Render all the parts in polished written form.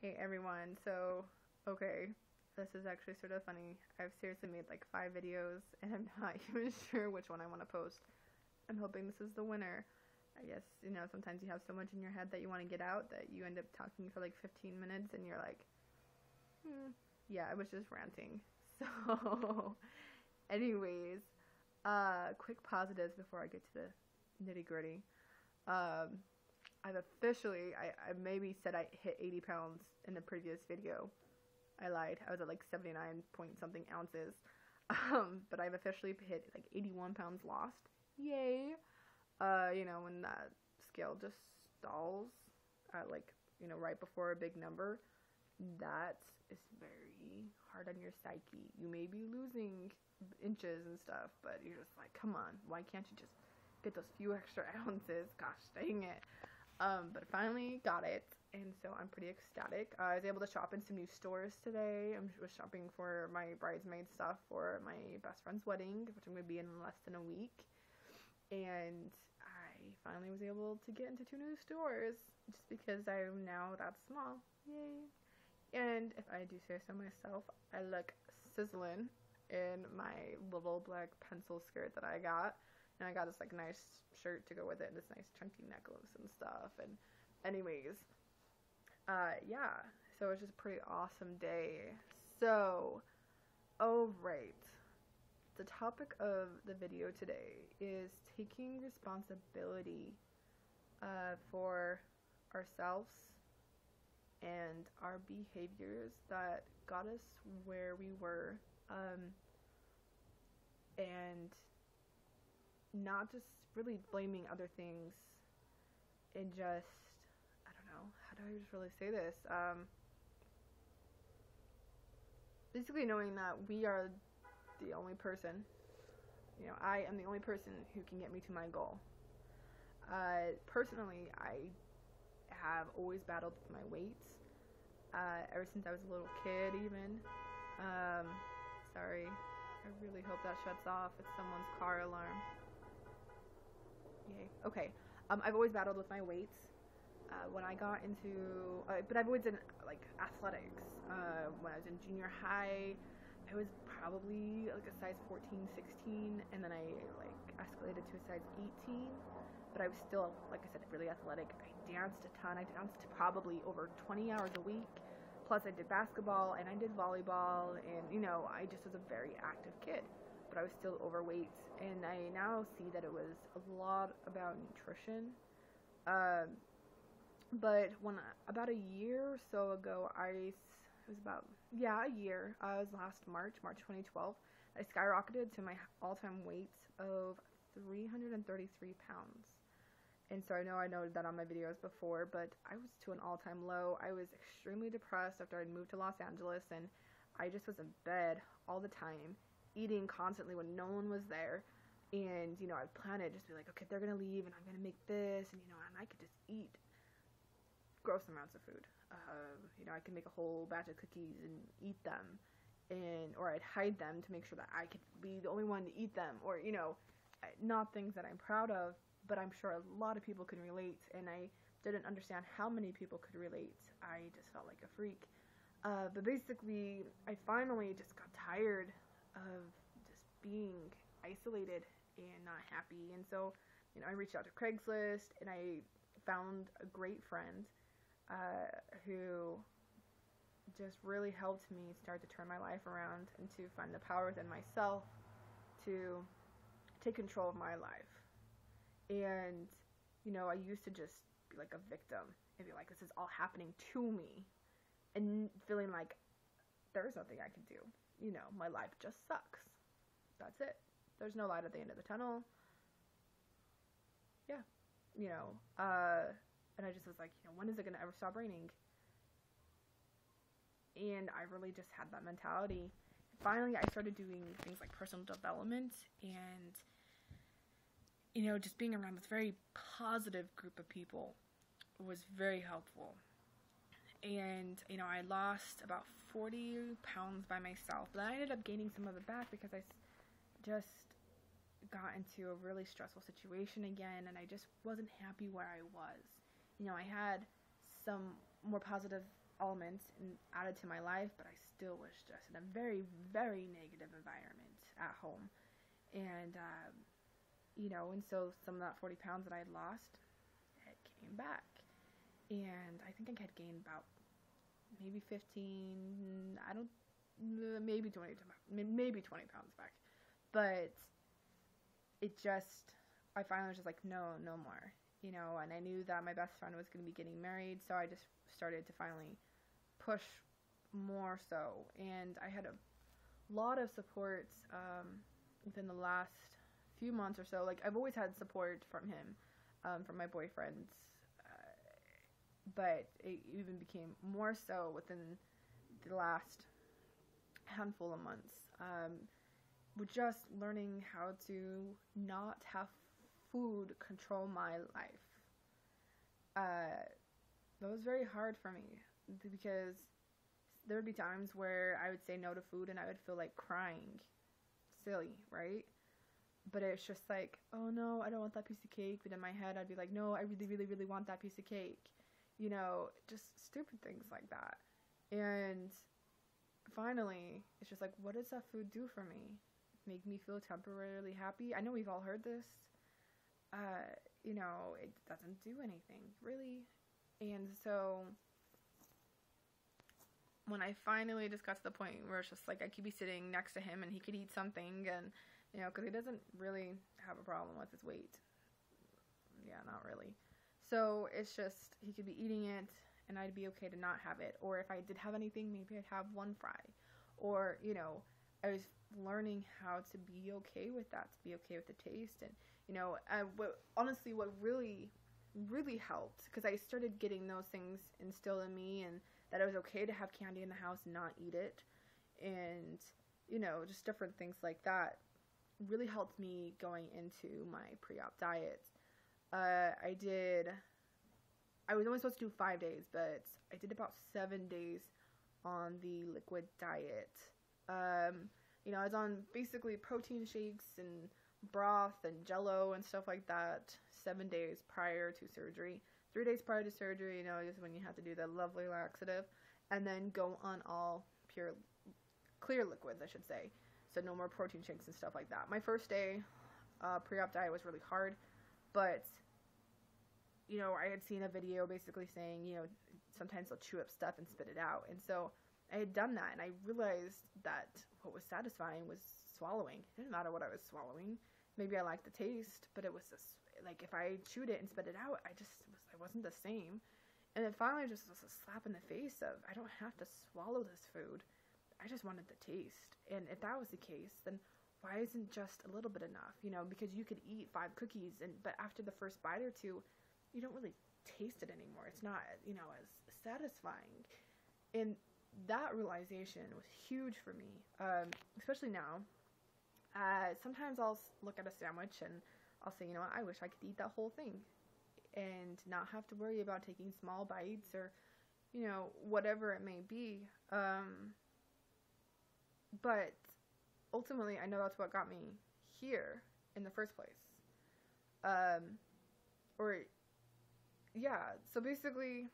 Hey everyone, so okay, this is actually sort of funny. I've seriously made like 5 videos and I'm not even sure which one I want to post. I'm hoping this is the winner. I guess, sometimes you have so much in your head that you want to get out that you end up talking for like 15 minutes and you're like, yeah, I was just ranting. So, anyways, quick positives before I get to the nitty gritty. Um, I've officially, I maybe said I hit 80 pounds in the previous video. I lied. I was at like 79 point something ounces. But I've officially hit like 81 pounds lost. Yay. When that scale just stalls at like, right before a big number, that is very hard on your psyche. You may be losing inches and stuff, but you're just like, come on, why can't you just get those few extra ounces? Gosh dang it. But I finally got it, and so I'm pretty ecstatic. I was able to shop in some new stores today. I was shopping for my bridesmaid stuff for my best friend's wedding, which I'm going to be in less than a week. And I finally was able to get into 2 new stores just because I'm now that small. Yay. And if I do say so myself, I look sizzling in my little black pencil skirt that I got. And I got this like nice shirt to go with it, and this nice chunky necklace and stuff. And anyways, yeah. So it was just a pretty awesome day. So, oh right. The topic of the video today is taking responsibility for ourselves and our behaviors that got us where we were, and not just really blaming other things and just, I don't know, how do I just really say this? Basically knowing that we are the only person, I am the only person who can get me to my goal. Personally, I have always battled with my weight, ever since I was a little kid even. Sorry, I really hope that shuts off. It's someone's car alarm. Yay. Okay. I've always battled with my weights. When I got into, but I've always done like athletics. When I was in junior high, I was probably like a size 14, 16, and then I like escalated to a size 18. But I was still, like I said, really athletic. I danced a ton. I danced probably over 20 hours a week. Plus, I did basketball and I did volleyball, and I just was a very active kid. But I was still overweight, and I now see that it was a lot about nutrition. But when about a year or so ago, it was about, yeah, a year. It was last March 2012. I skyrocketed to my all-time weight of 333 pounds. And so I noted that on my videos before, but I was to an all-time low. I was extremely depressed after I'd moved to Los Angeles, and I just was in bed all the time, eating constantly when no one was there. And I'd plan it, just be like, okay, they're gonna leave and I'm gonna make this, and and I could just eat gross amounts of food. I could make a whole batch of cookies and eat them, or I'd hide them to make sure that I could be the only one to eat them, or not things that I'm proud of, but I'm sure a lot of people can relate, and I didn't understand how many people could relate. I just felt like a freak. But basically, I finally just got tired of just being isolated and not happy, and so I reached out to Craigslist, and I found a great friend who just really helped me start to turn my life around and to find the power within myself to take control of my life. And I used to just be like a victim and be like, this is all happening to me, and feeling like there's nothing I can do. My life just sucks. That's it. There's no light at the end of the tunnel. Yeah. And I just was like, when is it going to ever stop raining? And I really just had that mentality. Finally, I started doing things like personal development, and just being around this very positive group of people was very helpful. And I lost about 40 pounds by myself, but I ended up gaining some of it back because I just got into a really stressful situation again, and I just wasn't happy where I was. I had some more positive elements and added to my life, but I still was just in a very, very negative environment at home. And, and so some of that 40 pounds that I had lost, it came back. And I think I had gained about maybe 15, maybe 20 pounds back. But I finally was just like, no more. And I knew that my best friend was going to be getting married, so I just started to finally push more so. And I had a lot of support within the last few months or so. Like, I've always had support from him, from my boyfriends, but it even became more so within the last handful of months. With just learning how to not have food control my life. That was very hard for me, because there would be times where I would say no to food and I would feel like crying. Silly, right? But it's just like, oh no, I don't want that piece of cake. But in my head, I'd be like, no, I really, really, really want that piece of cake. Just stupid things like that. And finally, it's just like, what does that food do for me? Make me feel temporarily happy? I know we've all heard this. It doesn't do anything, really. And so when I finally just got to the point where it's just like I could be sitting next to him and he could eat something, and, because he doesn't really have a problem with his weight. Yeah, not really. So it's just, he could be eating it and I'd be okay to not have it. Or if I did have anything, maybe I'd have one fry. Or, I was learning how to be okay with that, to be okay with the taste. And, what really, really helped, because I started getting those things instilled in me, and that it was okay to have candy in the house and not eat it. And, just different things like that really helped me going into my pre-op diet. I was only supposed to do 5 days, but I did about 7 days on the liquid diet. I was on basically protein shakes and broth and Jello and stuff like that 7 days prior to surgery. 3 days prior to surgery, is when you have to do the lovely laxative, and then go on all clear liquids, I should say. So no more protein shakes and stuff like that. My first day pre-op diet was really hard, but I had seen a video basically saying, sometimes they'll chew up stuff and spit it out. And so I had done that, and I realized that what was satisfying was swallowing. It didn't matter what I was swallowing. Maybe I liked the taste, but it was just, like, if I chewed it and spit it out, I wasn't the same. And it finally just was a slap in the face of, I don't have to swallow this food. I just wanted the taste. And if that was the case, then why isn't just a little bit enough? Because you could eat 5 cookies, but after the first bite or two, you don't really taste it anymore. It's not, as satisfying. And that realization was huge for me, especially now. Sometimes I'll look at a sandwich and I'll say, I wish I could eat that whole thing and not have to worry about taking small bites or, whatever it may be. But ultimately, I know that's what got me here in the first place. So basically,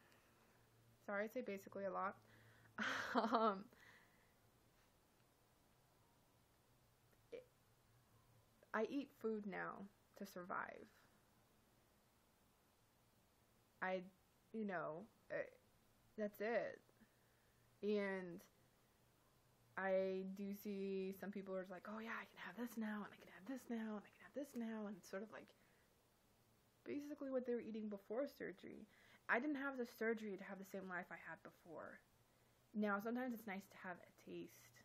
sorry, I say basically a lot. I eat food now to survive. That's it. And I do see some people are like, oh yeah, I can have this now, and I can have this now, and I can have this now, and it's sort of like basically what they were eating before surgery. I didn't have the surgery to have the same life I had before. Now, sometimes it's nice to have a taste.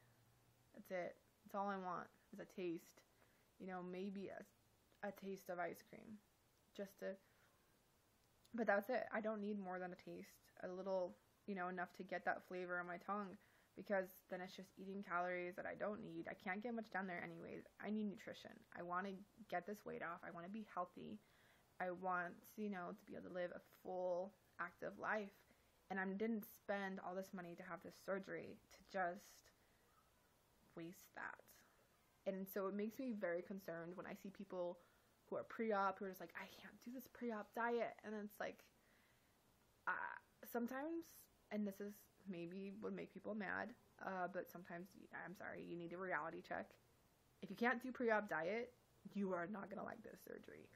That's it. That's all I want is a taste. Maybe a taste of ice cream. But that's it. I don't need more than a taste. A little, enough to get that flavor on my tongue, because then it's just eating calories that I don't need. I can't get much down there anyways. I need nutrition. I want to get this weight off. I want to be healthy. I want, to be able to live a full, active life. And I didn't spend all this money to have this surgery to just waste that. And so it makes me very concerned when I see people who are pre-op who are just like, I can't do this pre-op diet. And it's like, sometimes and this is maybe would make people mad, but sometimes, I'm sorry, you need a reality check. If you can't do pre-op diet, you are not going to like this surgery.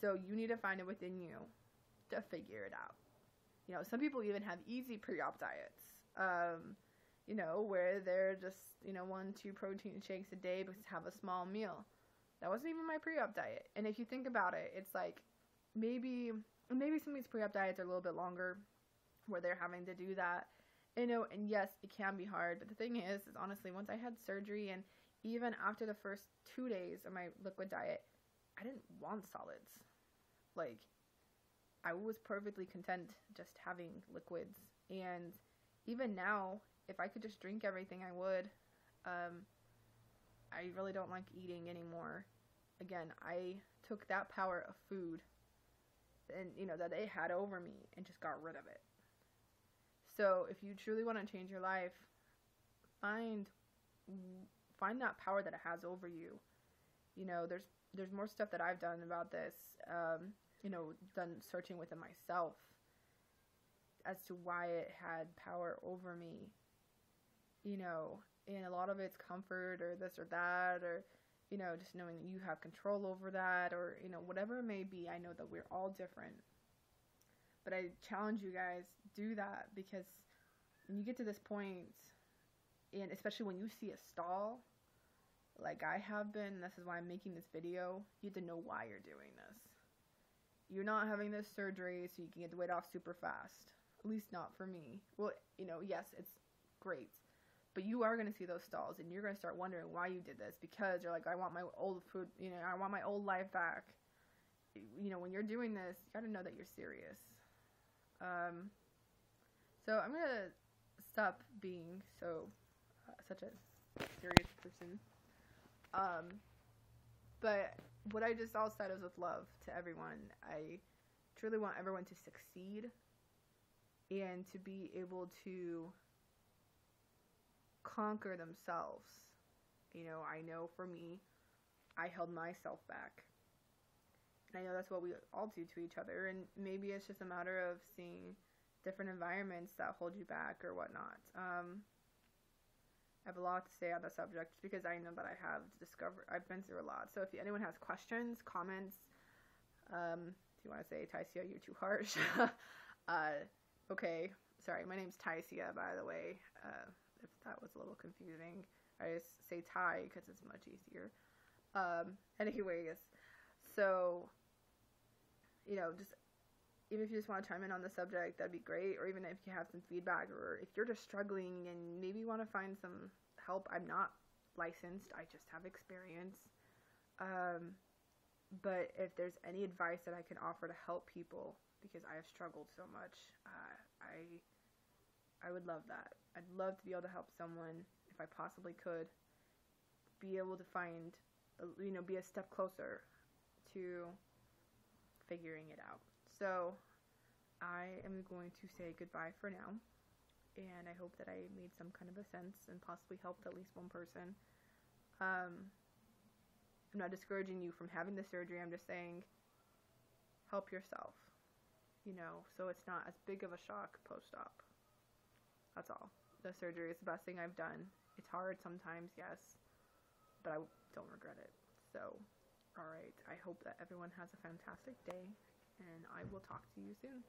So you need to find it within you to figure it out. You know, some people even have easy pre-op diets, you know, where they're just, you know, 1-2 protein shakes a day, but have a small meal. That wasn't even my pre-op diet. And if you think about it, it's like maybe some of these pre-op diets are a little bit longer, where they're having to do that. You know, and yes, it can be hard. But the thing is honestly, once I had surgery, and even after the first 2 days of my liquid diet, I didn't want solids. Like, I was perfectly content just having liquids. And even now, if I could just drink everything, I would. I really don't like eating anymore. Again, I took that power of food and, you know, that it had over me, and just got rid of it. So if you truly want to change your life, find that power that it has over you. You know, there's more stuff that I've done about this. You know, done searching within myself as to why it had power over me. You know, and a lot of it's comfort, or this or that, or, you know, just knowing that you have control over that, or, you know, whatever it may be. I know that we're all different. But I challenge you guys, do that, because when you get to this point, and especially when you see a stall, like I have been, this is why I'm making this video, you have to know why you're doing this. You're not having this surgery so you can get the weight off super fast. At least not for me. Well, you know, yes, it's great. But you are going to see those stalls, and you're going to start wondering why you did this, because you're like, I want my old food, you know, I want my old life back. You know, when you're doing this, you got to know that you're serious. So I'm going to stop being such a serious person. But what I just all said is with love to everyone. I truly want everyone to succeed and to be able to conquer themselves. You know, I know for me, I held myself back. And I know that's what we all do to each other. And maybe it's just a matter of seeing different environments that hold you back or whatnot. I have a lot to say on the subject, because I know that I've been through a lot. So if anyone has questions, comments, if you want to say, Tycia, you're too harsh. Okay, sorry, my name's Tycia, by the way, if that was a little confusing. I just say Ty because it's much easier. Anyways, so, you know, just even if you just want to chime in on the subject, that'd be great. Or even if you have some feedback, or if you're just struggling and maybe you want to find some help. I'm not licensed. I just have experience. But if there's any advice that I can offer to help people, because I have struggled so much, I would love that. I'd love to be able to help someone, if I possibly could, be able to find, you know, be a step closer to figuring it out. So I am going to say goodbye for now, and I hope that I made some kind of a sense and possibly helped at least one person. I'm not discouraging you from having the surgery. I'm just saying, help yourself, you know, so it's not as big of a shock post-op. That's all. The surgery is the best thing I've done. It's hard sometimes, yes, but I don't regret it. So, alright, I hope that everyone has a fantastic day, and I will talk to you soon.